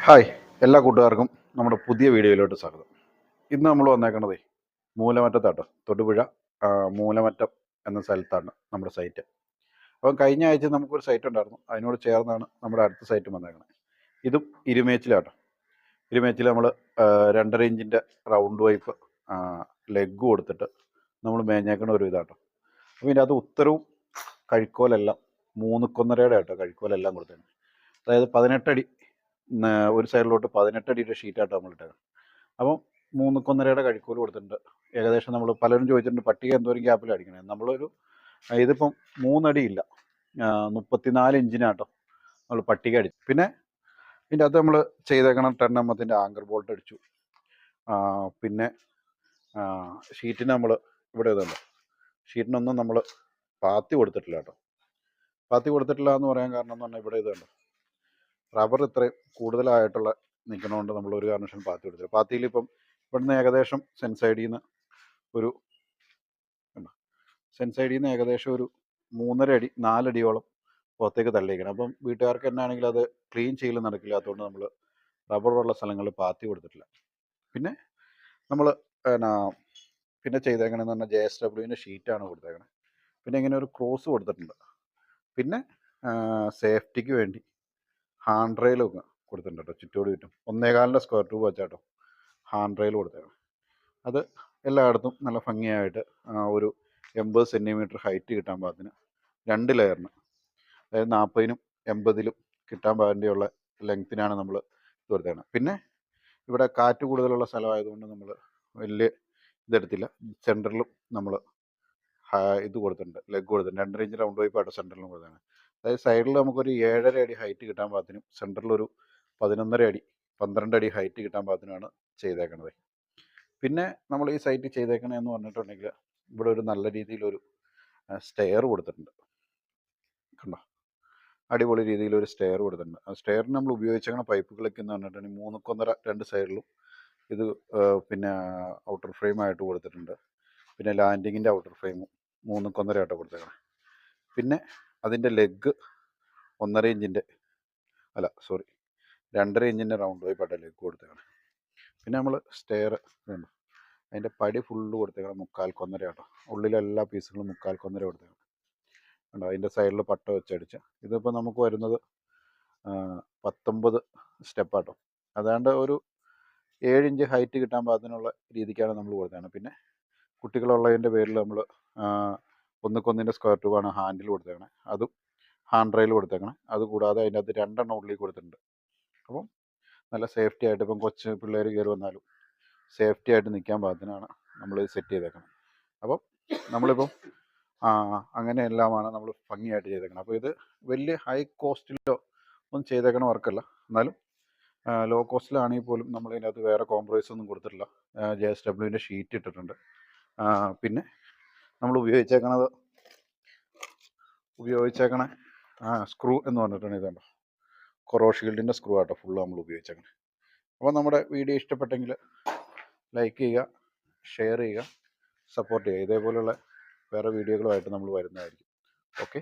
Hi, എല്ലാ കൂട്ടുകാർക്കും നമ്മുടെ പുതിയ വീഡിയോയിലോട്ട് സ്വാഗതം. ഇന്ന് നമ്മൾ വന്നേക്കണതേ മൂലമറ്റത്താട്ടോ, തൊടുപുഴ മൂലമറ്റം എന്ന സ്ഥലത്താണ് നമ്മുടെ സൈറ്റ്. അപ്പം കഴിഞ്ഞ ആഴ്ച നമുക്കൊരു സൈറ്റ് ഉണ്ടായിരുന്നു, അതിനോട് ചേർന്നാണ് നമ്മുടെ അടുത്ത സൈറ്റ് വന്നേക്കണത്. ഇതും ഇരുമേച്ചിലാട്ടോ. ഇരുമേച്ചിൽ നമ്മൾ 2.5 ഇഞ്ചിൻ്റെ റൗണ്ട് വൈപ്പ് ലെഗ് കൊടുത്തിട്ട് നമ്മൾ മേഞ്ഞേക്കണ ഒരു ഇതാട്ടോ. അപ്പോൾ ഇതിൻ്റെ അത് ഉത്തരവും കഴിക്കോലെല്ലാം 3.5 ആട്ടോ കഴിക്കോലെല്ലാം കൊടുത്തേക്കണം. അതായത് 18 അടി ഒരു സൈഡിലോട്ട് 18 അടിയുടെ ഷീറ്റായിട്ട് നമ്മൾ ഇട്ടേക്കണം. അപ്പം 3.5 കഴിക്കോല് കൊടുത്തിട്ടുണ്ട്. ഏകദേശം നമ്മൾ പലരും ചോദിച്ചിട്ടുണ്ട് പട്ടിക എന്തോരം ഗ്യാപ്പിൽ അടിക്കണേ. നമ്മളൊരു ഇതിപ്പം 3 അടിയില്ല, 34 ഇഞ്ചിനാട്ടോ നമ്മൾ പട്ടിക അടിച്ചു. പിന്നെ ഇതിൻ്റെ അകത്ത് നമ്മൾ ചെയ്തേക്കണം 10 എമ്മത്തിൻ്റെ ആങ്കർ ബോൾട്ട് അടിച്ചു. പിന്നെ ഷീറ്റിന് നമ്മൾ ഇവിടെ ഇതുണ്ട്, ഷീറ്റിനൊന്നും നമ്മൾ പാത്തി കൊടുത്തിട്ടില്ല കേട്ടോ. പാത്തി കൊടുത്തിട്ടില്ല എന്ന് പറയാൻ കാരണം എന്ന് പറഞ്ഞാൽ ഇവിടെ ഇതുണ്ട്, റബ്ബർ ഇത്രയും കൂടുതലായിട്ടുള്ള നിൽക്കണോണ്ട് നമ്മൾ ഒരു കാരണവശാലും പാത്തി കൊടുത്തില്ല. പാത്തിയിൽ ഇപ്പം ഇവിടുന്ന് ഏകദേശം സെൻസൈഡിൽ നിന്ന് ഏകദേശം ഒരു 3.5 അടി 4 അടിയോളം പുറത്തേക്ക് തള്ളിയിരിക്കണം. അപ്പം വീട്ടുകാർക്ക് എന്നാണെങ്കിൽ അത് ക്ലീൻ ചെയ്യൽ നടക്കില്ലാത്തതുകൊണ്ട് നമ്മൾ റബ്ബറുള്ള സ്ഥലങ്ങളിൽ പാത്തി കൊടുത്തിട്ടില്ല. പിന്നെ നമ്മൾ പിന്നെ ചെയ്തേക്കണമെന്ന് പറഞ്ഞാൽ JSWൻ്റെ ഷീറ്റാണ് കൊടുത്തേക്കണത്. പിന്നെ ഇങ്ങനെ ഒരു ക്രോസ് കൊടുത്തിട്ടുണ്ട്. പിന്നെ സേഫ്റ്റിക്ക് വേണ്ടി ഹാൻഡ് റെയിലൊക്കെ കൊടുത്തിട്ടുണ്ട് കേട്ടോ, ചുറ്റോട് ചുറ്റും 1.25 സ്ക്വയർ ട്യൂബ് വെച്ചാട്ടോ ഹാൻഡ് റെയിൽ കൊടുത്തേക്കണം. അത് എല്ലായിടത്തും നല്ല ഭംഗിയായിട്ട് ഒരു 80 സെൻറ്റിമീറ്റർ ഹൈറ്റ് കിട്ടാൻ പാകത്തിന് 2 ലെയറിന്, അതായത് 40-നും 80-ലും കിട്ടാൻ പാകത്തിനുള്ള ലെങ്ത്തിനാണ് നമ്മൾ ഇത് കൊടുത്തേക്കണം. പിന്നെ ഇവിടെ കാറ്റ് കൂടുതലുള്ള സ്ഥലമായതുകൊണ്ട് നമ്മൾ വലിയ ഇതെടുത്തില്ല. സെൻറ്ററിലും നമ്മൾ ഇത് കൊടുത്തിട്ടുണ്ട്, ലെഗ് കൊടുത്തിട്ടുണ്ട്. 2.5 ഇഞ്ച് റൗണ്ട് വൈപ്പായിട്ട് സെൻറ്ററിലും കൊടുത്തേക്കണം. അതായത് സൈഡിൽ നമുക്കൊരു 7.5 അടി ഹൈറ്റ് കിട്ടാൻ പാകത്തിനും സെൻറ്ററിലൊരു 11.5 അടി 12 അടി ഹൈറ്റ് കിട്ടാൻ പാകത്തിനാണ് ചെയ്തേക്കണത്. പിന്നെ നമ്മൾ ഈ സൈറ്റ് ചെയ്തേക്കണമെന്ന് പറഞ്ഞിട്ടുണ്ടെങ്കിൽ ഇവിടെ ഒരു നല്ല രീതിയിലൊരു സ്റ്റെയർ കൊടുത്തിട്ടുണ്ട്. കണ്ടോ, അടിപൊളി രീതിയിലൊരു സ്റ്റെയർ കൊടുത്തിട്ടുണ്ട്. ആ സ്റ്റെയറിന് നമ്മൾ ഉപയോഗിച്ചേക്കണ പൈപ്പുകളൊക്കെ എന്ന് പറഞ്ഞിട്ടുണ്ടെങ്കിൽ 3.5 രണ്ട് സൈഡിലും ഇത് പിന്നെ ഔട്ടർ ഫ്രെയിമായിട്ട് കൊടുത്തിട്ടുണ്ട്. പിന്നെ ലാൻഡിങ്ങിൻ്റെ ഔട്ടർ ഫ്രെയിമും 3.5 ആയിട്ട് കൊടുത്തേക്കണം. പിന്നെ അതിൻ്റെ ലെഗ് 1.5 ഇഞ്ചിൻ്റെ 2.5 ഇഞ്ചിൻ്റെ റൗണ്ട് വൈപ്പായിട്ട് ലെഗ് കൊടുത്തേക്കണം. പിന്നെ നമ്മൾ സ്റ്റെയർ വേണം, അതിൻ്റെ പടി ഫുള്ള് കൊടുത്തേക്കണം 3.25 ആട്ടോ. ഉള്ളിലെല്ലാ പീസുകളും 3.25 കൊടുത്തേക്കണം. കണ്ടോ, അതിൻ്റെ സൈഡിൽ പട്ട വെച്ചടിച്ച് ഇതിപ്പോൾ നമുക്ക് വരുന്നത് 19 സ്റ്റെപ്പാട്ടോ. അതാണ്ട് ഒരു 7 ഇഞ്ച് ഹൈറ്റ് കിട്ടാൻ പാകത്തിനുള്ള രീതിക്കാണ് നമ്മൾ കൊടുത്തേക്കണം. പിന്നെ കുട്ടികളുള്ളതിൻ്റെ പേരിൽ നമ്മൾ 1.1 സ്ക്വയർ ട്യൂബാണ് ഹാൻഡിൽ കൊടുത്തേക്കണേ, അതും ഹാൻഡ് റെയിൽ കൊടുത്തേക്കണേ. അതുകൂടാതെ അതിൻ്റെ അകത്ത് 2 എണ്ണം ഉള്ളിൽ കൊടുത്തിട്ടുണ്ട്. അപ്പം നല്ല സേഫ്റ്റി ആയിട്ട് ഇപ്പം കൊച്ചു പിള്ളേർ കയറി വന്നാലും സേഫ്റ്റി ആയിട്ട് നിൽക്കാൻ പാകത്തിനാണ് നമ്മളിത് സെറ്റ് ചെയ്തേക്കണം. അപ്പം നമ്മളിപ്പം അങ്ങനെ എല്ലാമാണ് നമ്മൾ ഭംഗിയായിട്ട് ചെയ്തേക്കണം. അപ്പോൾ ഇത് വലിയ ഹൈ കോസ്റ്റിലോ ഒന്നും ചെയ്തേക്കണ വർക്കല്ല, എന്നാലും ലോ കോസ്റ്റിലാണെങ്കിൽ പോലും നമ്മളിതിനകത്ത് വേറെ കോംപ്രമൈസ് ഒന്നും കൊടുത്തിട്ടില്ല. JSWൻ്റെ ഷീറ്റ് ഇട്ടിട്ടുണ്ട്. പിന്നെ നമ്മൾ ഉപയോഗിച്ചേക്കണ സ്ക്രൂ എന്ന് പറഞ്ഞിട്ടുണ്ടെങ്കിൽ ഇതുണ്ടോ, കൊറോഷീൽഡിൻ്റെ സ്ക്രൂ ആട്ടോ ഫുള്ള് നമ്മൾ ഉപയോഗിച്ചേക്കണം. അപ്പോൾ നമ്മുടെ വീഡിയോ ഇഷ്ടപ്പെട്ടെങ്കിൽ ലൈക്ക് ചെയ്യുക, ഷെയർ ചെയ്യുക, സപ്പോർട്ട് ചെയ്യുക. ഇതേപോലെയുള്ള വേറെ വീഡിയോകളുമായിട്ട് നമ്മൾ വരുന്നതായിരിക്കും. ഓക്കെ.